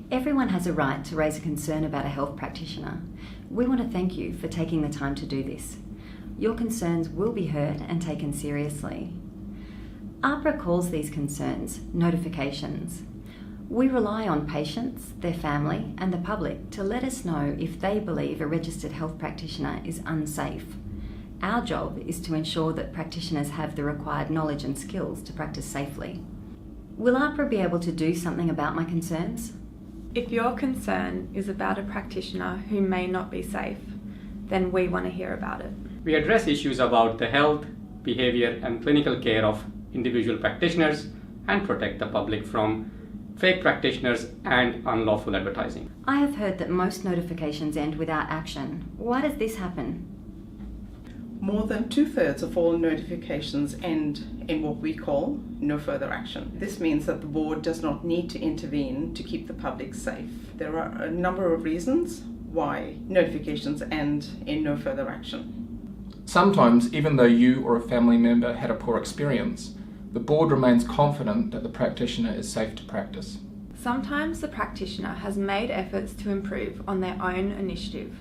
Everyone has a right to raise a concern about a health practitioner. We want to thank you for taking the time to do this. Your concerns will be heard and taken seriously. AHPRA calls these concerns notifications. We rely on patients, their family and the public to let us know if they believe a registered health practitioner is unsafe. Our job is to ensure that practitioners have the required knowledge and skills to practice safely. Will AHPRA be able to do something about my concerns? If your concern is about a practitioner who may not be safe, then we want to hear about it. We address issues about the health, behavior and clinical care of individual practitioners and protect the public from fake practitioners and unlawful advertising. I have heard that most notifications end without action. Why does this happen? More than 2/3 of all notifications end in what we call no further action. This means that the board does not need to intervene to keep the public safe. There are a number of reasons why notifications end in no further action. Sometimes, even though you or a family member had a poor experience, the board remains confident that the practitioner is safe to practice. Sometimes the practitioner has made efforts to improve on their own initiative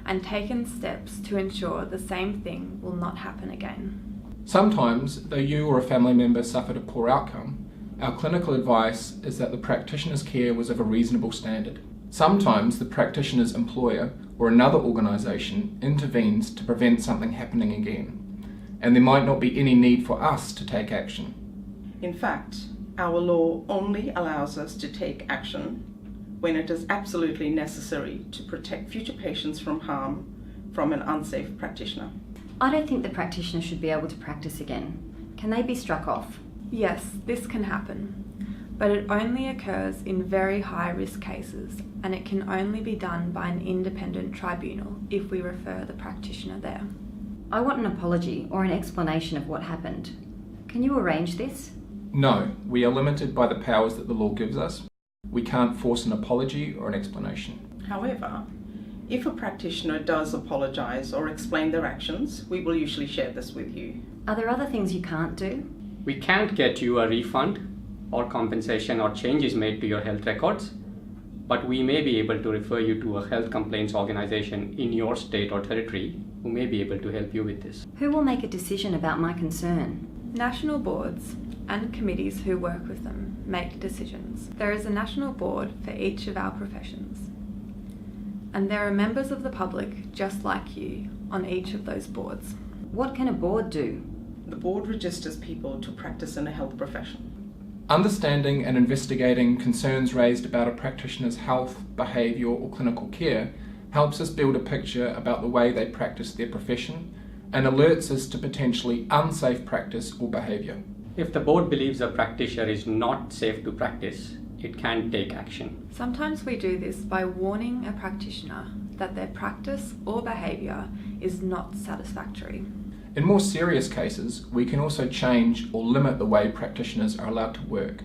and taken steps to ensure the same thing will not happen again. Sometimes, though you or a family member suffered a poor outcome, our clinical advice is that the practitioner's care was of a reasonable standard. Sometimes the practitioner's employer or another organisation intervenes to prevent something happening again, and there might not be any need for us to take action. In fact, our law only allows us to take action when it is absolutely necessary to protect future patients from harm from an unsafe practitioner. I don't think the practitioner should be able to practice again. Can they be struck off? Yes, this can happen, but it only occurs in very high-risk cases, and it can only be done by an independent tribunal if we refer the practitioner there. I want an apology or an explanation of what happened. Can you arrange this? No, we are limited by the powers that the law gives us. We can't force an apology or an explanation. However, if a practitioner does apologise or explain their actions, we will usually share this with you. Are there other things you can't do? We can't get you a refund or compensation or changes made to your health records, but we may be able to refer you to a health complaints organisation in your state or territory who may be able to help you with this. Who will make a decision about my concern? National boards and committees who work with them make decisions. There is a national board for each of our professions, and there are members of the public just like you on each of those boards. What can a board do? The board registers people to practice in a health profession. Understanding and investigating concerns raised about a practitioner's health, behaviour or clinical care helps us build a picture about the way they practice their profession and alerts us to potentially unsafe practice or behaviour. If the board believes a practitioner is not safe to practice, it can take action. Sometimes we do this by warning a practitioner that their practice or behaviour is not satisfactory. In more serious cases, we can also change or limit the way practitioners are allowed to work,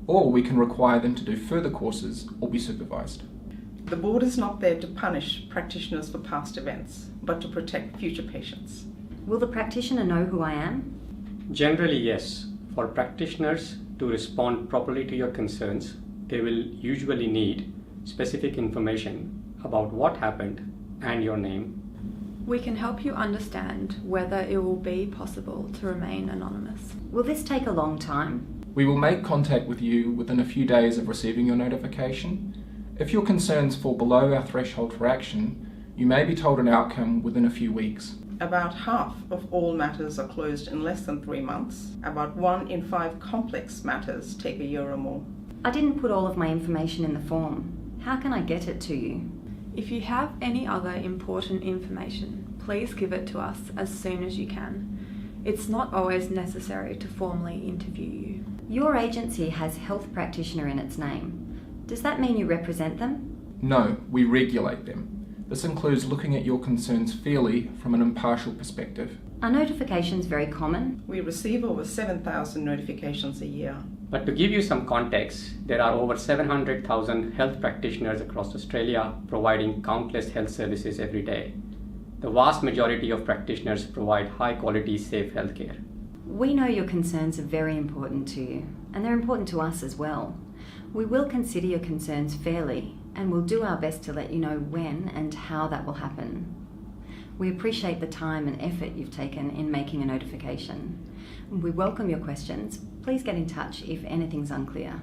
or we can require them to do further courses or be supervised. The board is not there to punish practitioners for past events, but to protect future patients. Will the practitioner know who I am? Generally, yes. For practitioners to respond properly to your concerns, they will usually need specific information about what happened and your name. We can help you understand whether it will be possible to remain anonymous. Will this take a long time? We will make contact with you within a few days of receiving your notification. If your concerns fall below our threshold for action, you may be told an outcome within a few weeks. About half of all matters are closed in less than 3 months. About 1 in 5 complex matters take a year or more. I didn't put all of my information in the form. How can I get it to you? If you have any other important information, please give it to us as soon as you can. It's not always necessary to formally interview you. Your agency has health practitioner in its name. Does that mean you represent them? No, we regulate them. This includes looking at your concerns fairly from an impartial perspective. Are notifications very common? We receive over 7,000 notifications a year. But to give you some context, there are over 700,000 health practitioners across Australia providing countless health services every day. The vast majority of practitioners provide high-quality, safe healthcare. We know your concerns are very important to you, and they're important to us as well. We will consider your concerns fairly and we'll do our best to let you know when and how that will happen. We appreciate the time and effort you've taken in making a notification. We welcome your questions. Please get in touch if anything's unclear.